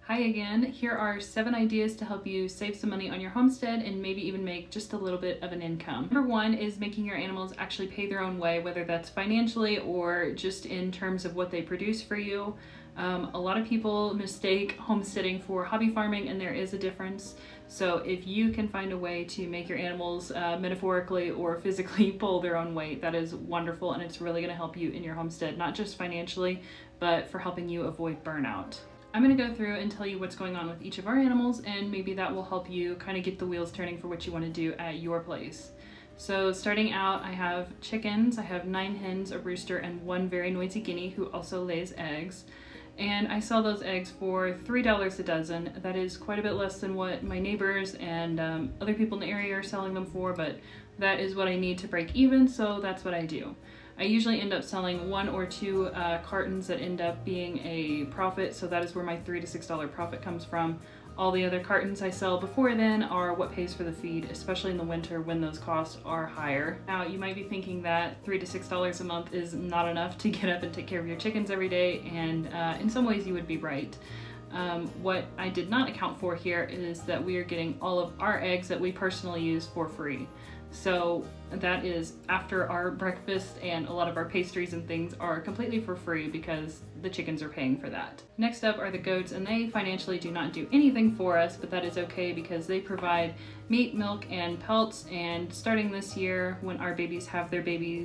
Hi again. Here are 7 ideas to help you save some money on your homestead and maybe even make just a little bit of an income. Number 1 is making your animals actually pay their own way, whether that's financially or just in terms of what they produce for you. A lot of people mistake homesteading for hobby farming, and there is a difference. So if you can find a way to make your animals metaphorically or physically pull their own weight, that is wonderful, and it's really going to help you in your homestead, not just financially, but for helping you avoid burnout. I'm going to go through and tell you what's going on with each of our animals, and maybe that will help you kind of get the wheels turning for what you want to do at your place. So starting out, I have chickens. I have 9 hens, a rooster, and 1 very noisy guinea who also lays eggs. And I sell those eggs for $3 a dozen. That is quite a bit less than what my neighbors and other people in the area are selling them for, but that is what I need to break even, so that's what I do. I usually end up selling 1 or 2 cartons that end up being a profit, so that is where my $3 to $6 profit comes from. All the other cartons I sell before then are what pays for the feed, especially in the winter when those costs are higher. Now, you might be thinking that $3 to $6 a month is not enough to get up and take care of your chickens every day, and in some ways you would be right. What I did not account for here is that we are getting all of our eggs that we personally use for free. So that is after our breakfast, and a lot of our pastries and things are completely for free because the chickens are paying for that. Next up are the goats, and they financially do not do anything for us, but that is okay because they provide meat, milk, and pelts. And starting this year, when our goats have their babies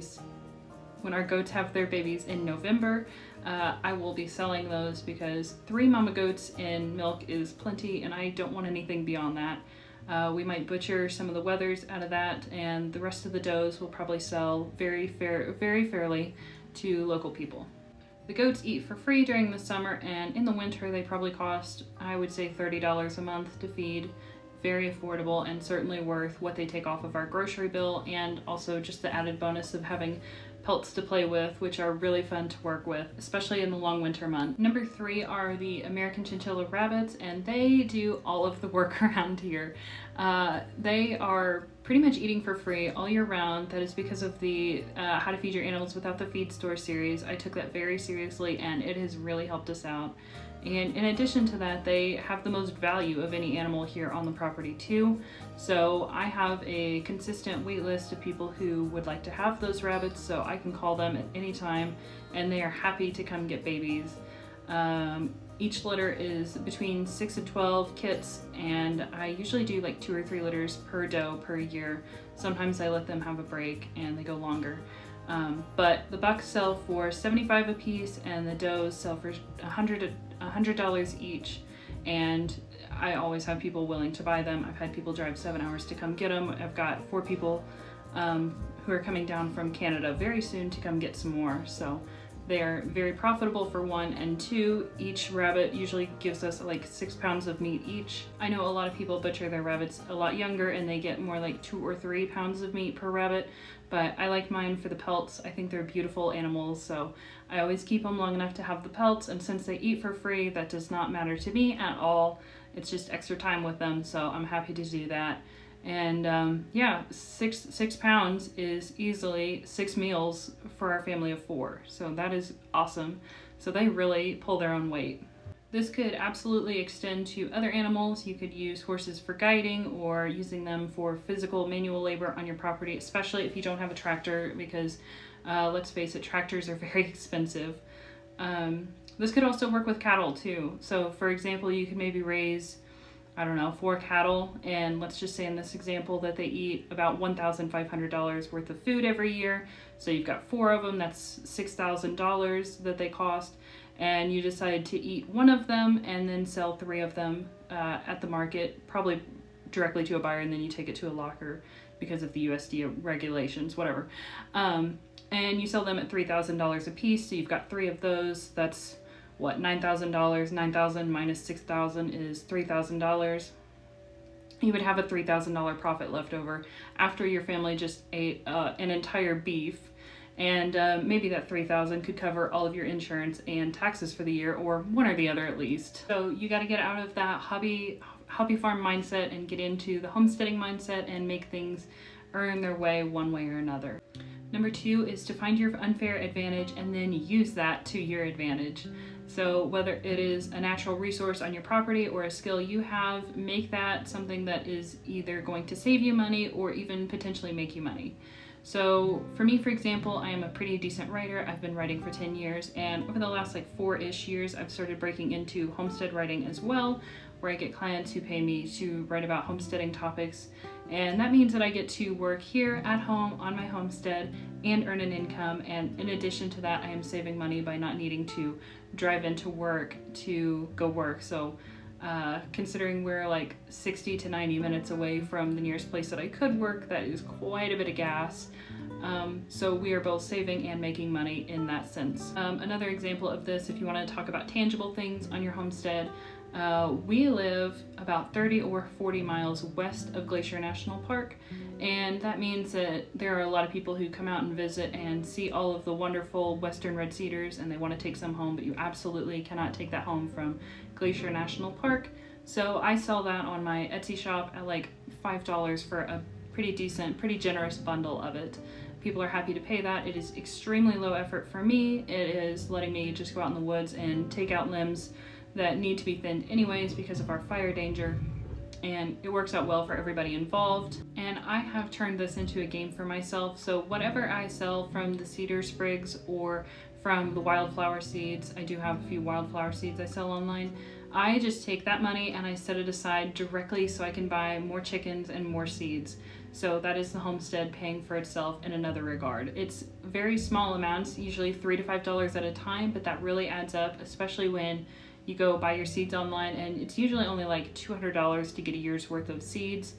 in November, I will be selling those because 3 mama goats in milk is plenty, and I don't want anything beyond that. We might butcher some of the wethers out of that, and the rest of the does will probably sell very fairly to local people. The goats eat for free during the summer, and in the winter they probably cost, I would say, $30 a month to feed. Very affordable and certainly worth what they take off of our grocery bill, and also just the added bonus of having pelts to play with, which are really fun to work with, especially in the long winter months. Number 3 are the American chinchilla rabbits, and they do all of the work around here. They are pretty much eating for free all year round. That is because of the How to Feed Your Animals Without the Feed Store series. I took that very seriously, and it has really helped us out. And in addition to that, they have the most value of any animal here on the property too. So I have a consistent wait list of people who would like to have those rabbits, so I can call them at any time and they are happy to come get babies. Each litter is between 6 and 12 kits, and I usually do like 2 or 3 litters per doe per year. Sometimes I let them have a break and they go longer. But the bucks sell for $75 a piece, and the does sell for $100 each, and I always have people willing to buy them. I've had people drive 7 hours to come get them. I've got 4 people who are coming down from Canada very soon to come get some more. So they are very profitable for 1, and 2, each rabbit usually gives us like 6 pounds of meat each. I know a lot of people butcher their rabbits a lot younger and they get more like 2 or 3 pounds of meat per rabbit, but I like mine for the pelts. I think they're beautiful animals, so I always keep them long enough to have the pelts, and since they eat for free, that does not matter to me at all. It's just extra time with them, so I'm happy to do that. And yeah, 6 pounds is easily 6 meals for our family of 4. So that is awesome. So they really pull their own weight. This could absolutely extend to other animals. You could use horses for guiding or using them for physical manual labor on your property, especially if you don't have a tractor, because let's face it, tractors are very expensive. This could also work with cattle too. So for example, you could maybe raise, I don't know, 4 cattle, and let's just say in this example that they eat about $1,500 worth of food every year. So you've got 4 of them, that's $6,000 that they cost, and you decide to eat 1 of them and then sell 3 of them at the market, probably directly to a buyer, and then you take it to a locker because of the USDA regulations, whatever. And you sell them at $3,000 a piece, so you've got 3 of those. That's what, $9,000, 9,000 minus 6,000 is $3,000. You would have a $3,000 profit left over after your family just ate an entire beef, and maybe that $3,000 could cover all of your insurance and taxes for the year, or one or the other at least. So you got to get out of that hobby hobby farm mindset and get into the homesteading mindset and make things earn their way one way or another. Number 2 is to find your unfair advantage and then use that to your advantage. So whether it is a natural resource on your property or a skill you have, make that something that is either going to save you money or even potentially make you money. So for me, for example, I am a pretty decent writer. I've been writing for 10 years, and over the last like 4-ish years, I've started breaking into homestead writing as well, where I get clients who pay me to write about homesteading topics. And that means that I get to work here at home on my homestead and earn an income. And in addition to that, I am saving money by not needing to drive into work to go work. So considering we're like 60 to 90 minutes away from the nearest place that I could work, that is quite a bit of gas. So we are both saving and making money in that sense. Another example of this, if you want to talk about tangible things on your homestead, we live about 30 or 40 miles west of Glacier National Park, and that means that there are a lot of people who come out and visit and see all of the wonderful western red cedars, and they want to take some home, but you absolutely cannot take that home from Glacier National Park. So I sell that on my Etsy shop at like $5 for a pretty decent, pretty generous bundle of it. People are happy to pay that. It is extremely low effort for me. It is letting me just go out in the woods and take out limbs that need to be thinned anyways because of our fire danger, and it works out well for everybody involved. And I have turned this into a game for myself, so whatever I sell from the cedar sprigs or from the wildflower seeds, I do have a few wildflower seeds I sell online, I just take that money and I set it aside directly so I can buy more chickens and more seeds. So that is the homestead paying for itself in another regard. It's very small amounts, usually $3 to $5 at a time, but that really adds up, especially when you go buy your seeds online, and it's usually only like $200 to get a year's worth of seeds,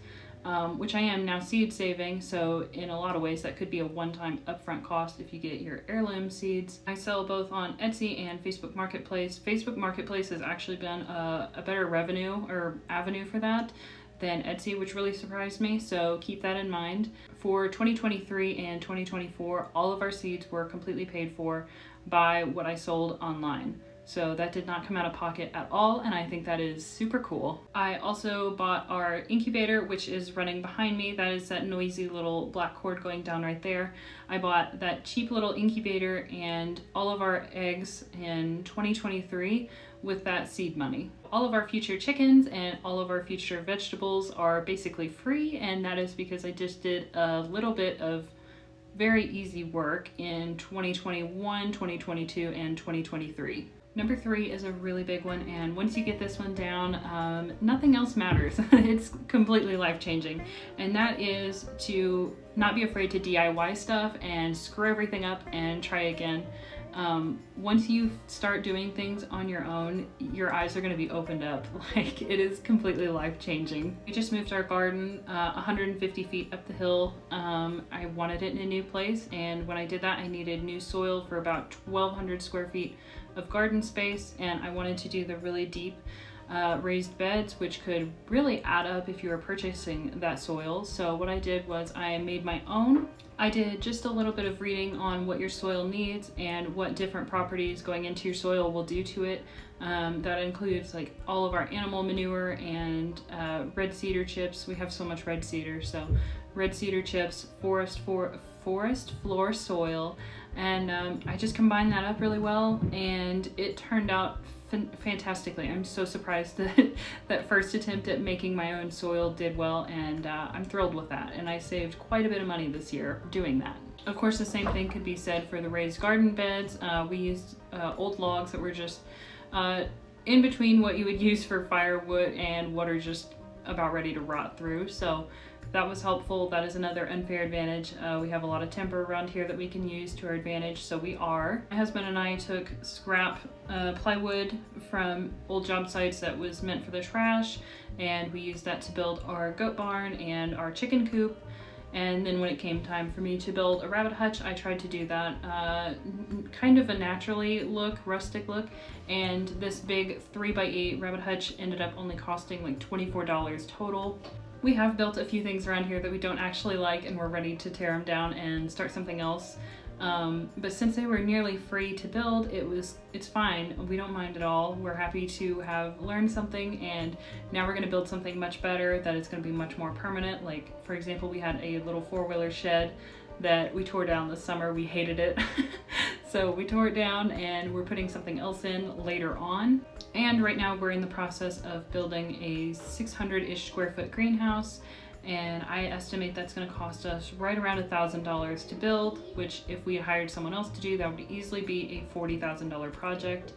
which I am now seed saving, so in a lot of ways that could be a one-time upfront cost if you get your heirloom seeds. I sell both on Etsy and Facebook Marketplace. Facebook Marketplace has actually been a better revenue or avenue for that than Etsy, which really surprised me, so keep that in mind. For 2023 and 2024, all of our seeds were completely paid for by what I sold online. So that did not come out of pocket at all, and I think that is super cool. I also bought our incubator, which is running behind me. That is that noisy little black cord going down right there. I bought that cheap little incubator and all of our eggs in 2023 with that seed money. All of our future chickens and all of our future vegetables are basically free, and that is because I just did a little bit of very easy work in 2021, 2022, and 2023. Number 3 is a really big one, and once you get this one down, nothing else matters. It's completely life-changing, and that is to not be afraid to DIY stuff and screw everything up and try again. Once you start doing things on your own, your eyes are going to be opened up. Like, it is completely life-changing. We just moved our garden 150 feet up the hill. I wanted it in a new place, and when I did that, I needed new soil for about 1,200 square feet of garden space, and I wanted to do the really deep raised beds, which could really add up if you were purchasing that soil. So what I did was I made my own. I did just a little bit of reading on what your soil needs and what different properties going into your soil will do to it. That includes like all of our animal manure and red cedar chips. We have so much red cedar, so red cedar chips, forest floor soil, and I just combined that up really well, and it turned out fantastically. I'm so surprised that that first attempt at making my own soil did well, and I'm thrilled with that, and I saved quite a bit of money this year doing that. Of course, the same thing could be said for the raised garden beds. We used old logs that were just in between what you would use for firewood and what are just about ready to rot through, so that was helpful. That is another unfair advantage. We have a lot of timber around here that we can use to our advantage, so we are. My husband and I took scrap plywood from old job sites that was meant for the trash, and we used that to build our goat barn and our chicken coop. And then when it came time for me to build a rabbit hutch, I tried to do that kind of a naturally rustic look, and this big 3x8 rabbit hutch ended up only costing like $24 total. We have built a few things around here that we don't actually like, and we're ready to tear them down and start something else. But since they were nearly free to build, it's fine. We don't mind at all. We're happy to have learned something, and now we're gonna build something much better that is gonna be much more permanent. Like, for example, we had a little 4-wheeler shed that we tore down this summer. We hated it. So we tore it down and we're putting something else in later on. And right now we're in the process of building a 600-ish square foot greenhouse. And I estimate that's going to cost us right around $1,000 to build, which if we hired someone else to do, that would easily be a $40,000 project.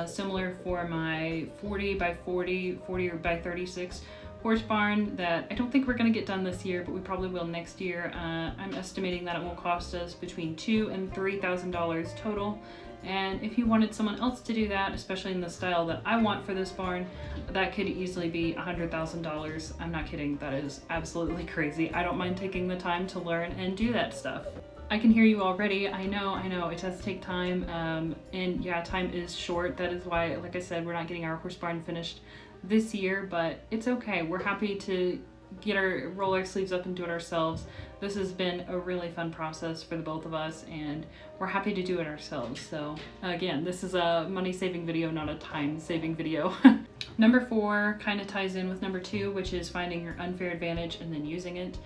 Similar for my 40 by 40 or by 36 horse barn that I don't think we're going to get done this year, but we probably will next year. I'm estimating that it will cost us between $2,000 and $3,000 total. And if you wanted someone else to do that, especially in the style that I want for this barn, that could easily be $100,000. I'm not kidding, that is absolutely crazy. I don't mind taking the time to learn and do that stuff. I can hear you already. I know, it does take time. And yeah, time is short. That is why, like I said, we're not getting our horse barn finished this year, but it's okay. We're happy to roll our sleeves up and do it ourselves. This has been a really fun process for the both of us, and we're happy to do it ourselves. So again, this is a money-saving video, not a time-saving video. Number 4 kind of ties in with number 2, which is finding your unfair advantage and then using it.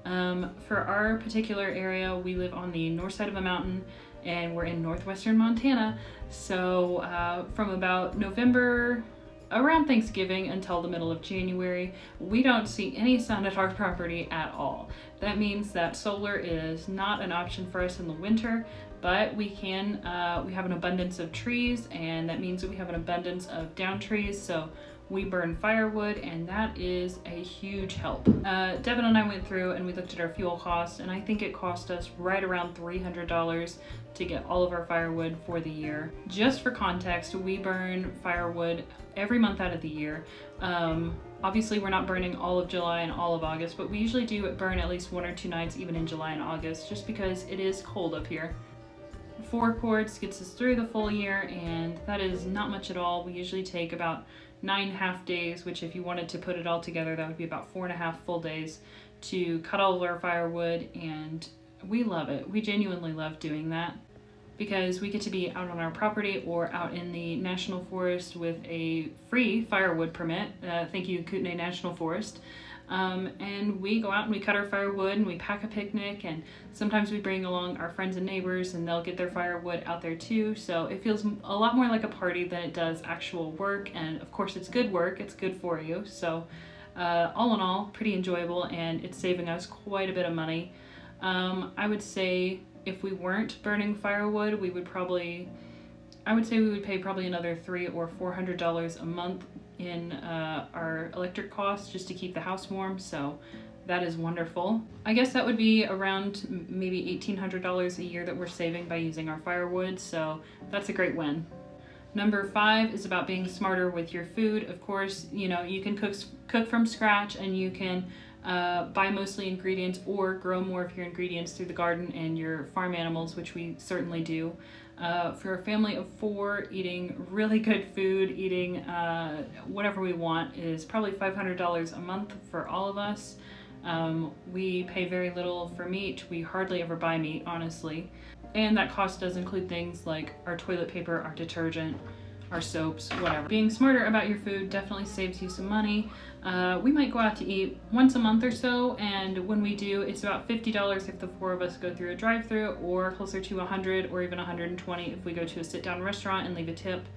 For our particular area, we live on the north side of a mountain, and we're in northwestern Montana. So from about November, around Thanksgiving until the middle of January, we don't see any sun at our property at all. That means that solar is not an option for us in the winter, but we have an abundance of trees, and that means that we have an abundance of down trees. So we burn firewood, and that is a huge help. Devin and I went through and we looked at our fuel costs, and I think it cost us right around $300 to get all of our firewood for the year. Just for context, we burn firewood every month out of the year. Obviously we're not burning all of July and all of August, but we usually do burn at least 1 or 2 nights even in July and August, just because it is cold up here. 4 cords gets us through the full year, and that is not much at all. We usually take about 9 half days, which if you wanted to put it all together, that would be about 4.5 full days to cut all of our firewood, and we love it. We genuinely love doing that because we get to be out on our property or out in the national forest with a free firewood permit. Thank you, Kootenai National Forest. And we go out and we cut our firewood and we pack a picnic, and sometimes we bring along our friends and neighbors and they'll get their firewood out there too. So it feels a lot more like a party than it does actual work, and of course it's good work, it's good for you. So all in all, pretty enjoyable, and it's saving us quite a bit of money. I would say if we weren't burning firewood, I would say we would pay probably another $300 or $400 a month in our electric costs just to keep the house warm, so that is wonderful. I guess that would be around maybe $1,800 a year that we're saving by using our firewood, so that's a great win. Number 5 is about being smarter with your food. Of course, you know, you can cook from scratch, and you can buy mostly ingredients or grow more of your ingredients through the garden and your farm animals, which we certainly do. For a family of 4, eating really good food, eating whatever we want, is probably $500 a month for all of us. We pay very little for meat. We hardly ever buy meat, honestly. And that cost does include things like our toilet paper, our detergent, our soaps, whatever. Being smarter about your food definitely saves you some money. We might go out to eat once a month or so, and when we do, it's about $50 if the 4 of us go through a drive-through, or closer to $100 or even $120 if we go to a sit-down restaurant and leave a tip.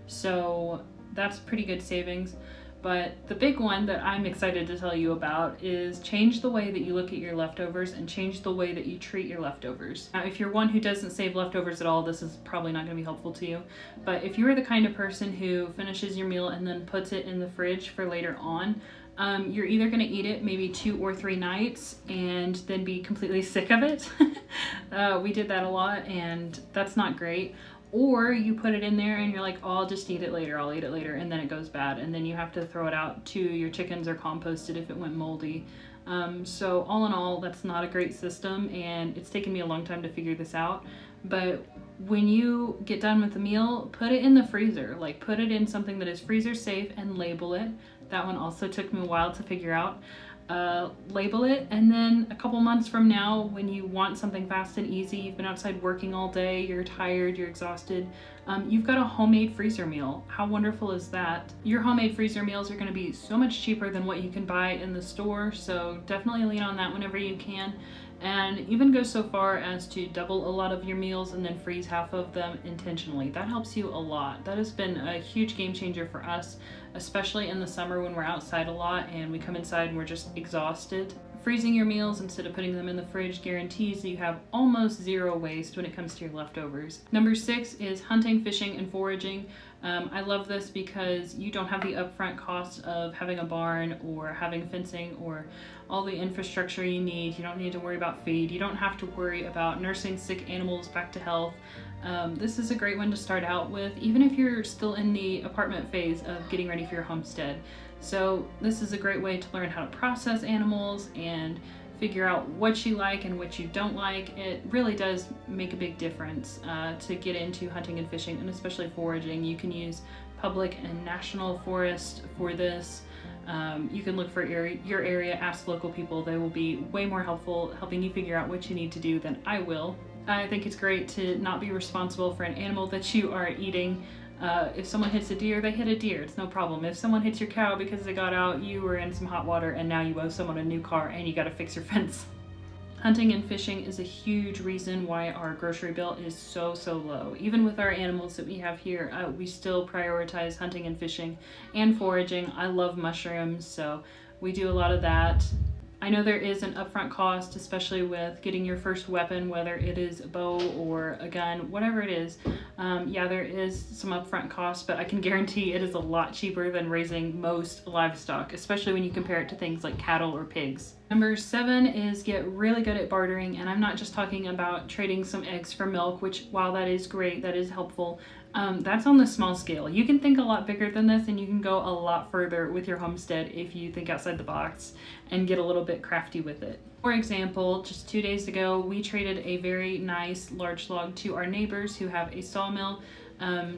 So that's pretty good savings. But the big one that I'm excited to tell you about is change the way that you look at your leftovers and change the way that you treat your leftovers. Now, if you're one who doesn't save leftovers at all, this is probably not going to be helpful to you. But if you're the kind of person who finishes your meal and then puts it in the fridge for later on, you're either going to eat it maybe 2 or 3 nights and then be completely sick of it. We did that a lot, and that's not great. Or you put it in there and you're like, oh, I'll just eat it later, and then it goes bad, and then you have to throw it out to your chickens or compost it if it went moldy. So all in all, that's not a great system, and it's taken me a long time to figure this out. But when you get done with the meal, put it in the freezer. Like, put it in something that is freezer safe and label it. That one also took me a while to figure out. label it, and then a couple months from now, when you want something fast and easy, you've been outside working all day, you're tired, you're exhausted, you've got a homemade freezer meal. How wonderful is that? Your homemade freezer meals are going to be so much cheaper than what you can buy in the store, so definitely lean on that whenever you can. And even go so far as to double a lot of your meals and then freeze half of them intentionally. That helps you a lot. That has been a huge game changer for us, especially in the summer when we're outside a lot and we come inside and we're just exhausted. Freezing your meals instead of putting them in the fridge guarantees that you have almost zero waste when it comes to your leftovers. Number 6 is hunting, fishing, and foraging. I love this because you don't have the upfront cost of having a barn or having fencing or all the infrastructure you need. You don't need to worry about feed. You don't have to worry about nursing sick animals back to health. This is a great one to start out with, even if you're still in the apartment phase of getting ready for your homestead. So this is a great way to learn how to process animals and figure out what you like and what you don't like. It really does make a big difference to get into hunting and fishing, and especially foraging. You can use public and national forest for this. You can look for your area, ask local people. They will be way more helpful helping you figure out what you need to do than I will. I think it's great to not be responsible for an animal that you are eating. If someone hits a deer, they hit a deer. It's no problem. If someone hits your cow because they got out, you were in some hot water and now you owe someone a new car and you got to fix your fence. Hunting and fishing is a huge reason why our grocery bill is so low. Even with our animals that we have here, we still prioritize hunting and fishing and foraging. I love mushrooms, so we do a lot of that. I know there is an upfront cost, especially with getting your first weapon, whether it is a bow or a gun, whatever it is. Yeah, there is some upfront cost, but I can guarantee it is a lot cheaper than raising most livestock, especially when you compare it to things like cattle or pigs. Number 7 is get really good at bartering, and I'm not just talking about trading some eggs for milk, which while that is great, that is helpful, that's on the small scale. You can think a lot bigger than this, and you can go a lot further with your homestead if you think outside the box and get a little bit crafty with it. For example, just 2 days ago, we traded a very nice large log to our neighbors who have a sawmill.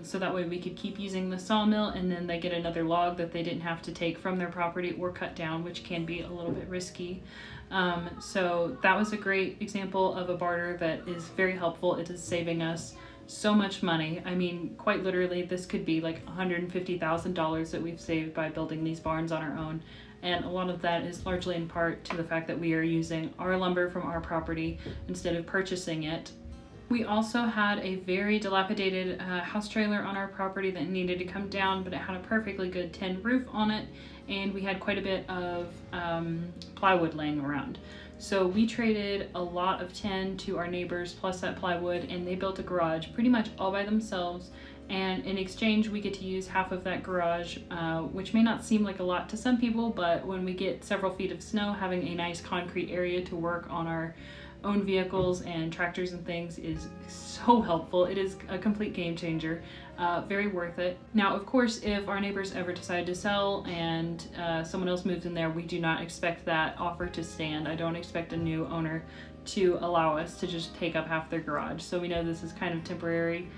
So that way we could keep using the sawmill, and then they get another log that they didn't have to take from their property or cut down, which can be a little bit risky. So that was a great example of a barter that is very helpful. It is saving us so much money. I mean, quite literally, this could be like $150,000 that we've saved by building these barns on our own. And a lot of that is largely in part to the fact that we are using our lumber from our property instead of purchasing it. We also had a very dilapidated house trailer on our property that needed to come down, but it had a perfectly good tin roof on it, and we had quite a bit of plywood laying around. So we traded a lot of tin to our neighbors plus that plywood, and they built a garage pretty much all by themselves. And in exchange, we get to use half of that garage, which may not seem like a lot to some people, but when we get several feet of snow, having a nice concrete area to work on our own vehicles and tractors and things is so helpful. It is a complete game changer. Very worth it. Now, of course, if our neighbors ever decide to sell and someone else moves in there, we do not expect that offer to stand. I don't expect a new owner to allow us to just take up half their garage. So we know this is kind of temporary.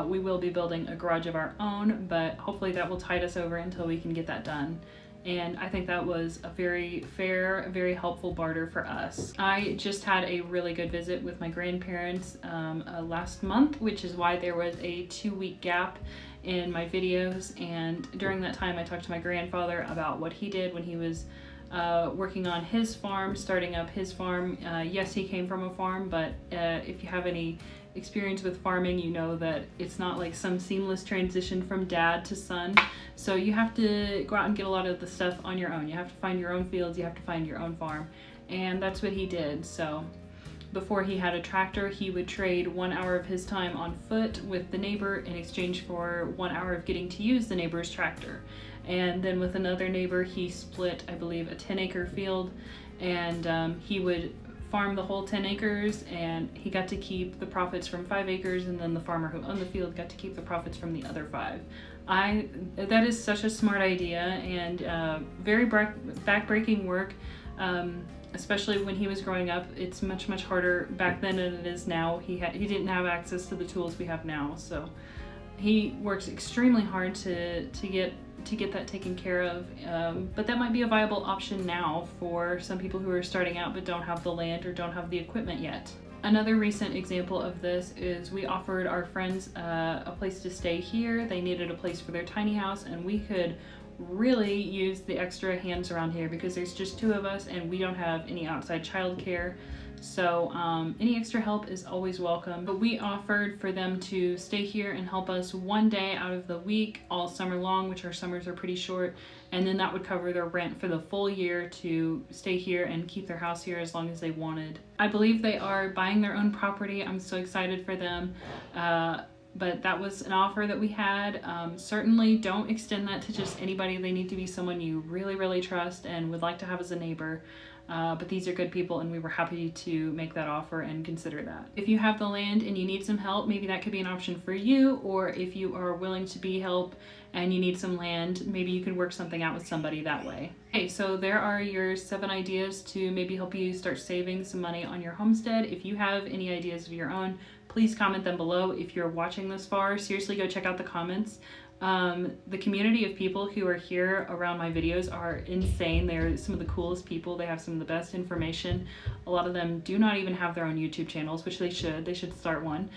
We will be building a garage of our own, but hopefully that will tide us over until we can get that done. And I think that was a very fair, very helpful barter for us. I just had a really good visit with my grandparents last month, which is why there was a 2-week gap in my videos. And during that time, I talked to my grandfather about what he did when he was working on his farm, starting up his farm. Yes, he came from a farm, but if you have any experience with farming, you know that it's not like some seamless transition from dad to son. So you have to go out and get a lot of the stuff on your own. You have to find your own fields, you have to find your own farm. And that's what he did. So before he had a tractor, he would trade 1 hour of his time on foot with the neighbor in exchange for 1 hour of getting to use the neighbor's tractor. And then with another neighbor, he split, I believe, a 10-acre field, and he would farm the whole 10 acres, and he got to keep the profits from 5 acres, and then the farmer who owned the field got to keep the profits from the other 5. That is such a smart idea, and very backbreaking work, especially when he was growing up. It's much harder back then than it is now. He didn't have access to the tools we have now, so he works extremely hard to get to get that taken care of, but that might be a viable option now for some people who are starting out but don't have the land or don't have the equipment yet. Another recent example of this is we offered our friends a place to stay here. They needed a place for their tiny house, and we could really use the extra hands around here because there's just 2 of us and we don't have any outside childcare. So any extra help is always welcome. But we offered for them to stay here and help us 1 day out of the week all summer long, which our summers are pretty short, and then that would cover their rent for the full year to stay here and keep their house here as long as they wanted. I believe they are buying their own property. I'm so excited for them. But that was an offer that we had. Certainly don't extend that to just anybody. They need to be someone you really, really trust and would like to have as a neighbor. But these are good people and we were happy to make that offer and consider that. If you have the land and you need some help, maybe that could be an option for you, or if you are willing to be help and you need some land, maybe you could work something out with somebody that way. Okay, so there are your 7 ideas to maybe help you start saving some money on your homestead. If you have any ideas of your own, please comment them below. If you're watching this far, seriously go check out the comments. The community of people who are here around my videos are insane. They're some of the coolest people. They have some of the best information. A lot of them do not even have their own YouTube channels, which they should. They should start one.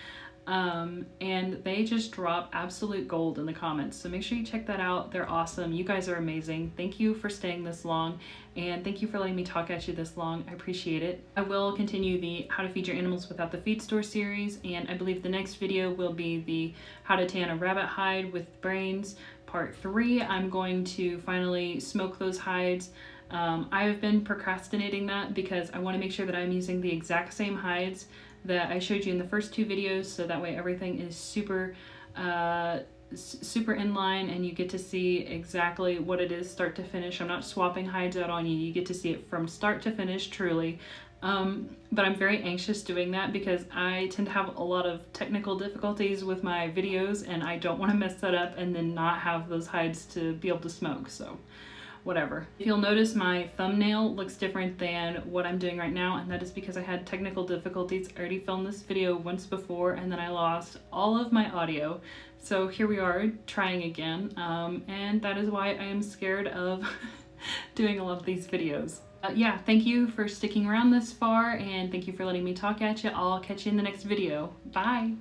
And they just drop absolute gold in the comments. So make sure you check that out. They're awesome. You guys are amazing. Thank you for staying this long, and thank you for letting me talk at you this long. I appreciate it. I will continue the How to Feed Your Animals Without the Feed Store series, and I believe the next video will be the How to Tan a Rabbit Hide with Brains Part 3. I'm going to finally smoke those hides. I have been procrastinating that because I want to make sure that I'm using the exact same hides that I showed you in the first 2 videos, so that way everything is super in line and you get to see exactly what it is start to finish. I'm not swapping hides out on you. You get to see it from start to finish, truly. But I'm very anxious doing that because I tend to have a lot of technical difficulties with my videos and I don't want to mess that up and then not have those hides to be able to smoke, so whatever. You'll notice my thumbnail looks different than what I'm doing right now, and that is because I had technical difficulties. I already filmed this video once before and then I lost all of my audio. So here we are trying again, and that is why I am scared of doing a lot of these videos. Yeah, thank you for sticking around this far and thank you for letting me talk at you. I'll catch you in the next video. Bye!